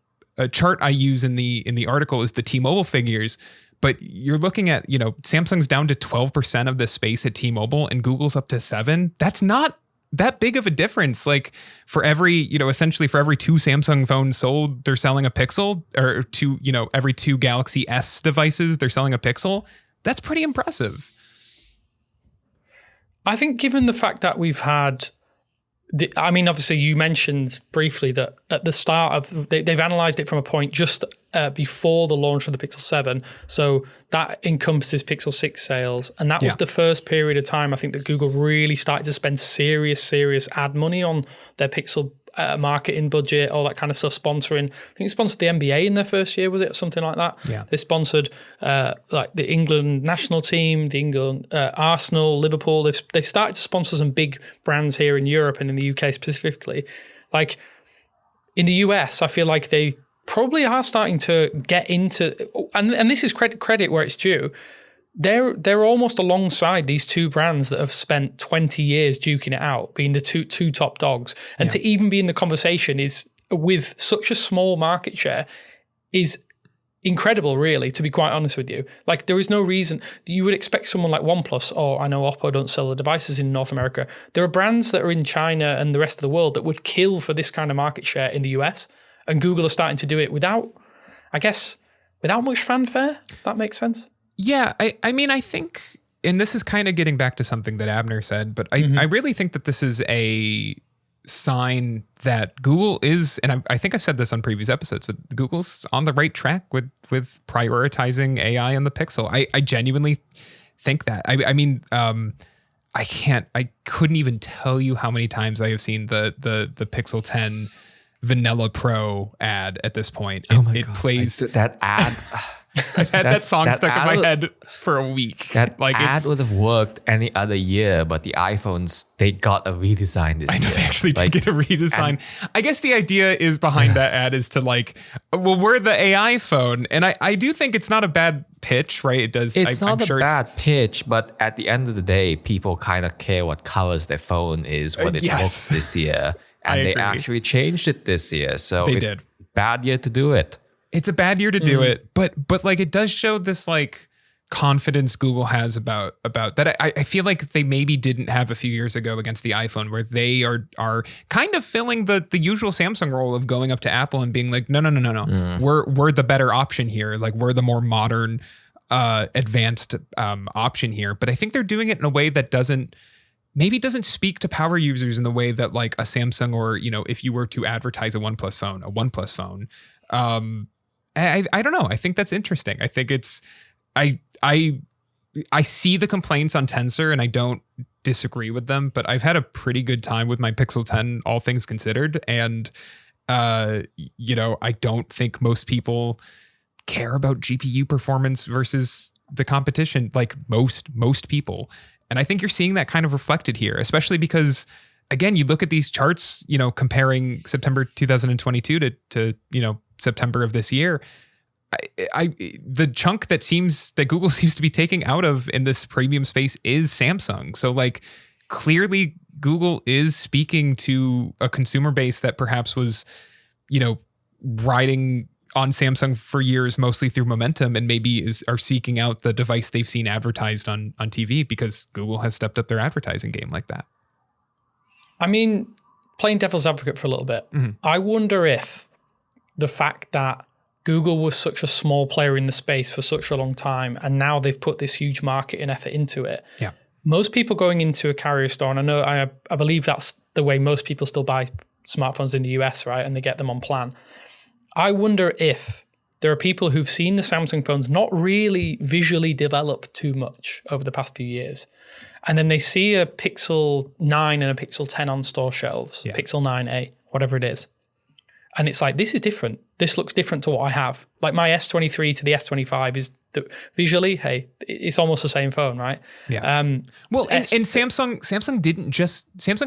chart I use in the article is the T-Mobile figures, but you're looking at, Samsung's down to 12% of the space at T-Mobile and Google's up to 7%. That's not that big of a difference. Like for every, essentially for every 2 Samsung phones sold, they're selling a Pixel, or every 2 Galaxy S devices, they're selling a Pixel. That's pretty impressive. I think given the fact that we've had, obviously you mentioned briefly that at the start of, they've analysed it from a point just before the launch of the Pixel 7. So that encompasses Pixel 6 sales. And that was the first period of time, I think, that Google really started to spend serious ad money on their Pixel marketing budget, all that kind of stuff, sponsoring. I think they sponsored the NBA in their first year, was it? Something like that. Yeah. They sponsored like the England national team, the England Arsenal, Liverpool. They've started to sponsor some big brands here in Europe and in the UK specifically. Like in the US, I feel like they probably are starting to get into, and this is credit where it's due. They're almost alongside these 2 brands that have spent 20 years duking it out, being the two top dogs. And to even be in the conversation is with such a small market share is incredible, really, to be quite honest with you. Like there is no reason you would expect someone like OnePlus, or I know Oppo don't sell the devices in North America. There are brands that are in China and the rest of the world that would kill for this kind of market share in the US. And Google are starting to do it without much fanfare. That makes sense. Yeah, I mean, I think, and this is kind of getting back to something that Abner said, but I really think that this is a sign that Google is, and I think I've said this on previous episodes, but Google's on the right track with prioritizing AI and the Pixel. I genuinely think that. I mean, I couldn't even tell you how many times I have seen the Pixel 10 Vanilla Pro ad at this point. Oh my God. Plays that ad. I've had that song that stuck in my ad- head for a week. That like ad would have worked any other year, but the iPhones, they got a redesign this year. They actually did get a redesign. I guess the idea is behind that ad is to like, well, we're the AI phone. And I do think it's not a bad pitch, right? It does. It's not I'm a sure bad pitch, but at the end of the day, people kind of care what colors their phone is, what it yes. looks this year. And they agree. actually changed it this year. So They did. Bad year to do it. It's a bad year to do it, but like it does show this like confidence Google has about that. I feel like they maybe didn't have a few years ago against the iPhone, where they are kind of filling the usual Samsung role of going up to Apple and being like, no. We're the better option here. Like we're the more modern, advanced option here. But I think they're doing it in a way that doesn't speak to power users in the way that like a Samsung or, if you were to advertise a OnePlus phone, I don't know. I think that's interesting. I think it's, I see the complaints on Tensor and I don't disagree with them, but I've had a pretty good time with my Pixel 10, all things considered. And, I don't think most people care about GPU performance versus the competition, like most people. And I think you're seeing that kind of reflected here, especially because, again, you look at these charts, comparing September 2022 to September of this year. The chunk that Google seems to be taking out of in this premium space is Samsung. So like clearly Google is speaking to a consumer base that perhaps was, riding on Samsung for years, mostly through momentum, and maybe are seeking out the device they've seen advertised on TV because Google has stepped up their advertising game like that. I mean, playing devil's advocate for a little bit, I wonder if the fact that Google was such a small player in the space for such a long time, and now they've put this huge marketing effort into it. Yeah. Most people going into a carrier store, and I believe that's the way most people still buy smartphones in the US, right? And they get them on plan. I wonder if there are people who've seen the Samsung phones not really visually develop too much over the past few years. And then they see a Pixel 9 and a Pixel 10 on store shelves, Pixel 9a, whatever it is. And it's like, this is different. This looks different to what I have. Like my S23 to the S25 is visually, hey, it's almost the same phone, right? Yeah. Well, and Samsung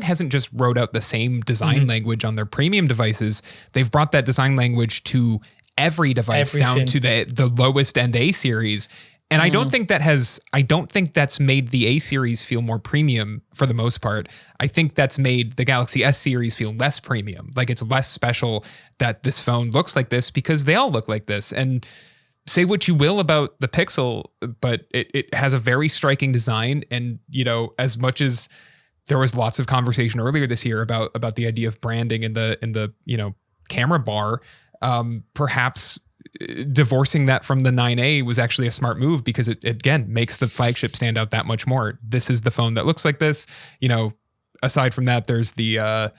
hasn't just wrote out the same design language on their premium devices. They've brought that design language to every device down to the lowest end A series. And I don't think that's made the A series feel more premium for the most part. I think that's made the Galaxy S series feel less premium. Like it's less special that this phone looks like this because they all look like this. And say what you will about the Pixel, but it has a very striking design. And, as much as there was lots of conversation earlier this year about the idea of branding in the camera bar, perhaps divorcing that from the 9A was actually a smart move because it again makes the flagship stand out that much more. This is the phone that looks like this. Aside from that, there's the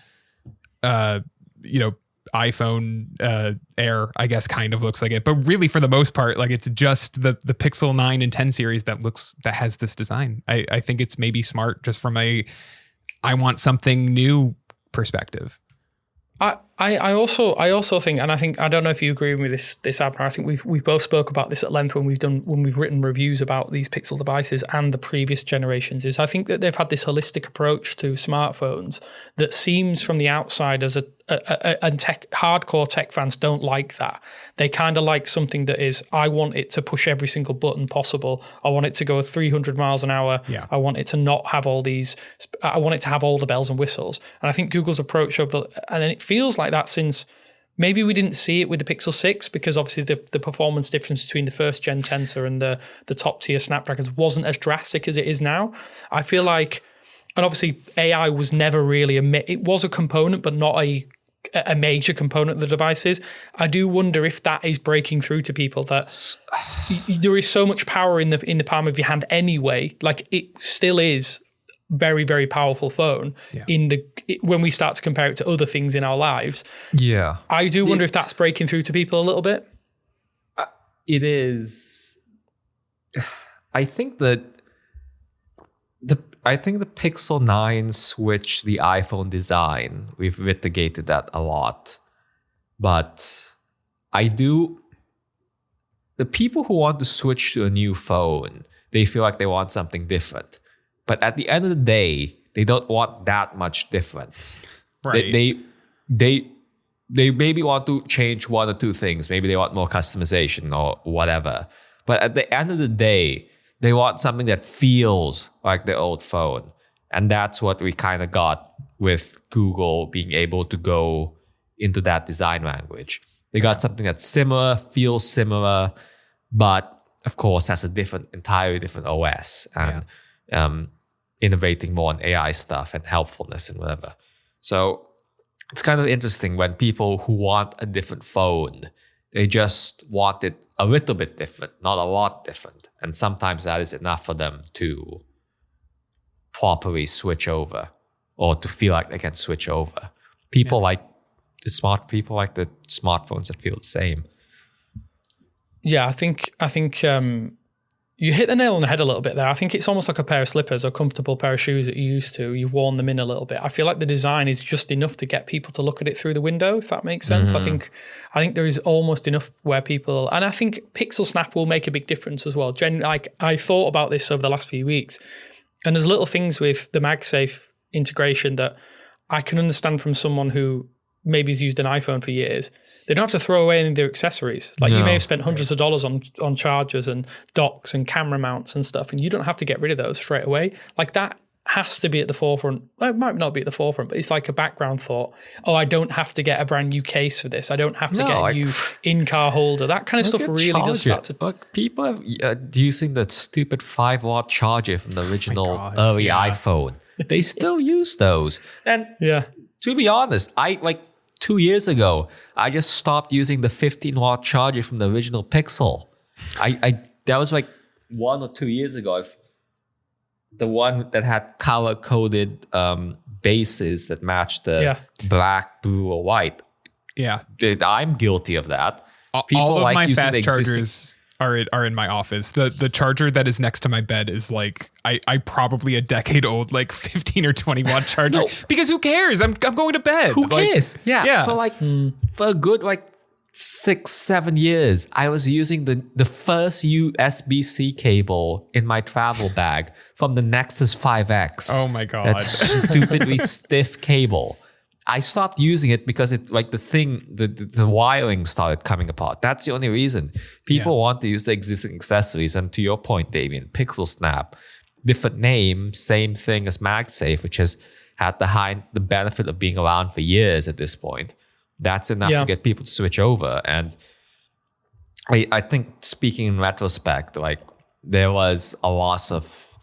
iPhone Air, I guess, kind of looks like it, but really for the most part, like it's just the Pixel 9 and 10 series that has this design. I think it's maybe smart just from I want something new perspective. I also think, and I don't know if you agree with me this Abner, I think we've both spoke about this at length when we've written reviews about these Pixel devices and the previous generations, is I think that they've had this holistic approach to smartphones that seems from the outside as hardcore tech fans don't like that. They kind of like something that is, I want it to push every single button possible. I want it to go 300 miles an hour. Yeah. I want it to not have all these, I want it to have all the bells and whistles. And I think Google's approach and then it feels like that since maybe we didn't see it with the Pixel 6 because obviously the performance difference between the first gen Tensor and the top tier Snapdragons wasn't as drastic as it is now. I feel like, and obviously AI was never really it was a component, but not a major component of the devices. I do wonder if that is breaking through to people that there is so much power in the palm of your hand anyway. Like it still is very, very powerful phone when we start to compare it to other things in our lives. Yeah. I do wonder if that's breaking through to people a little bit. It is. I think that the Pixel 9 switched the iPhone design. We've litigated that a lot. But I do the people who want to switch to a new phone, they feel like they want something different. But at the end of the day, they don't want that much difference. Right. They maybe want to change one or two things. Maybe they want more customization or whatever. But at the end of the day, they want something that feels like their old phone. And that's what we kind of got with Google being able to go into that design language. They got something that's similar, feels similar, but of course has a entirely different OS and innovating more on AI stuff and helpfulness and whatever. So it's kind of interesting when people who want a different phone, they just want it a little bit different, not a lot different. And sometimes that is enough for them to properly switch over or to feel like they can switch over. People like the smartphones that feel the same. Yeah, I think you hit the nail on the head a little bit there. I think it's almost like a pair of slippers, a comfortable pair of shoes that you're used to. You've worn them in a little bit. I feel like the design is just enough to get people to look at it through the window, if that makes sense. I think there is almost enough where people, and I think Pixel Snap will make a big difference as well. I thought about this over the last few weeks, and there's little things with the MagSafe integration that I can understand from someone who maybe has used an iPhone for years. They don't have to throw away any of their accessories. Like you may have spent hundreds of dollars on chargers and docks and camera mounts and stuff, and you don't have to get rid of those straight away. Like that has to be at the forefront. Well, it might not be at the forefront, but it's like a background thought. Oh, I don't have to get a brand new case for this. I don't have to get a new in-car holder. That kind of stuff really does start to... Look, people are using that stupid 5-watt charger from the original early iPhone. They still use those. And to be honest, 2 years ago, I just stopped using the 15-watt charger from the original Pixel. That was like 1 or 2 years ago. The one that had color-coded bases that matched the black, blue, or white. Yeah. I'm guilty of that. All of my fast chargers are in my office. The charger that is next to my bed is like I probably a decade old, like 15 or 20 watt charger. Because who cares? I'm going to bed. Who cares? Yeah. For a good 6-7 years, I was using the first USB-C cable in my travel bag from the Nexus 5X. Oh my god. That stupidly stiff cable. I stopped using it because the wiring started coming apart. That's the only reason. People want to use the existing accessories. And to your point, Damien, Pixel Snap, different name, same thing as MagSafe, which has had the benefit of being around for years at this point. That's enough to get people to switch over. And I think, speaking in retrospect, there was a loss of,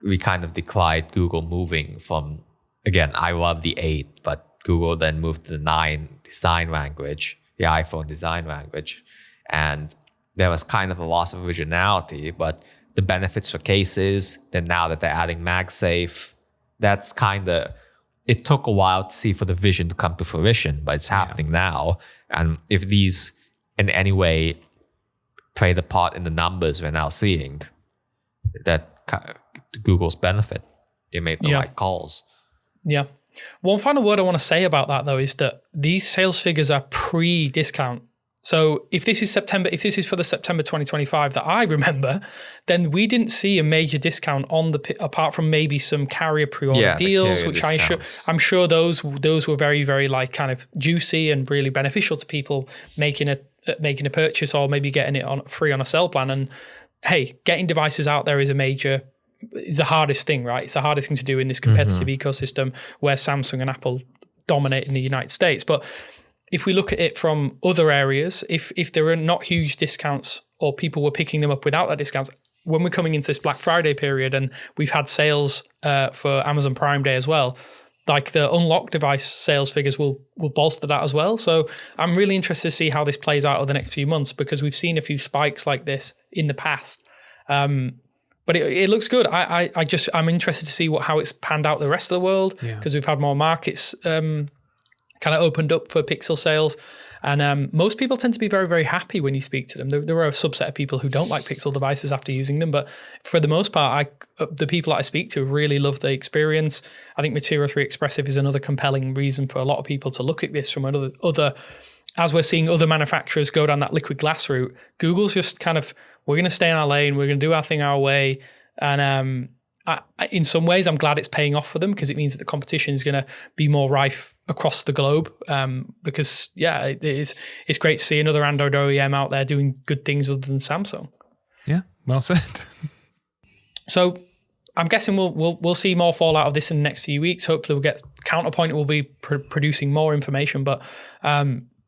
we kind of decried Google moving from, again, I love the 8, but Google then moved to the 9 design language, the iPhone design language. And there was kind of a loss of originality, but the benefits for cases, then now that they're adding MagSafe, that's kind of, it took a while to see for the vision to come to fruition, but it's happening now. And if these in any way play the part in the numbers we're now seeing, that to Google's benefit, they made the right calls. Yeah. One final word I want to say about that, though, is that these sales figures are pre-discount. So if this is for the September 2025 that I remember, then we didn't see a major discount on apart from maybe some carrier pre-order deals, which I'm sure those were very, very kind of juicy and really beneficial to people making a purchase or maybe getting it on free on a sell plan. And hey, getting devices out there is the hardest thing, right? It's the hardest thing to do in this competitive ecosystem where Samsung and Apple dominate in the United States. But if we look at it from other areas, if there are not huge discounts or people were picking them up without that discounts, when we're coming into this Black Friday period and we've had sales for Amazon Prime Day as well, the unlocked device sales figures will bolster that as well. So I'm really interested to see how this plays out over the next few months, because we've seen a few spikes like this in the past. But it looks good. I'm interested to see how it's panned out the rest of the world, because we've had more markets kind of opened up for Pixel sales. And most people tend to be very, very happy when you speak to them. There are a subset of people who don't like Pixel devices after using them, but for the most part, the people that I speak to really love the experience. I think Material 3 Expressive is another compelling reason for a lot of people to look at this from other as we're seeing other manufacturers go down that liquid glass route, Google's just kind of, we're going to stay in our lane, we're going to do our thing our way. And in some ways, I'm glad it's paying off for them, because it means that the competition is going to be more rife across the globe. Because, yeah, it's great to see another Android OEM out there doing good things other than Samsung. Yeah, well said. So I'm guessing we'll see more fallout of this in the next few weeks. Hopefully we'll get Counterpoint will be producing more information. But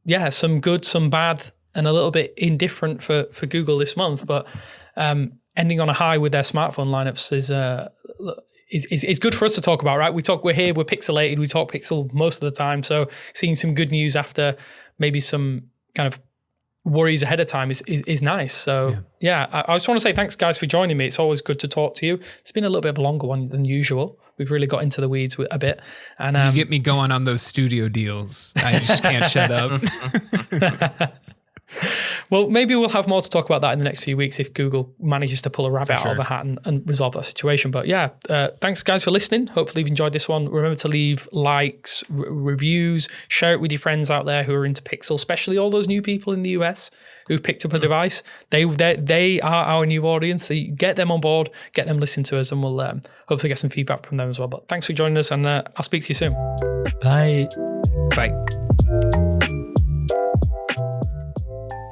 yeah, some good, some bad, and a little bit indifferent for Google this month. But ending on a high with their smartphone lineups is good for us to talk about, right? We're here, we're pixelated, we talk Pixel most of the time. So seeing some good news after maybe some kind of worries ahead of time is nice. So yeah, I just want to say thanks, guys, for joining me. It's always good to talk to you. It's been a little bit of a longer one than usual. We've really got into the weeds a bit. And you get me going on those studio deals. I just can't shut up. Well, maybe we'll have more to talk about that in the next few weeks if Google manages to pull a rabbit out of a hat and resolve that situation. But yeah, thanks, guys, for listening. Hopefully you've enjoyed this one. Remember to leave likes, reviews, share it with your friends out there who are into Pixel, especially all those new people in the US who've picked up a device. They are our new audience. So you get them on board, get them listening to us, and we'll hopefully get some feedback from them as well. But thanks for joining us, and I'll speak to you soon. Bye. Bye.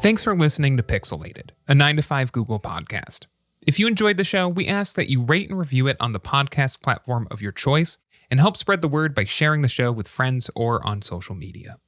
Thanks for listening to Pixelated, a 9 to 5 Google podcast. If you enjoyed the show, we ask that you rate and review it on the podcast platform of your choice and help spread the word by sharing the show with friends or on social media.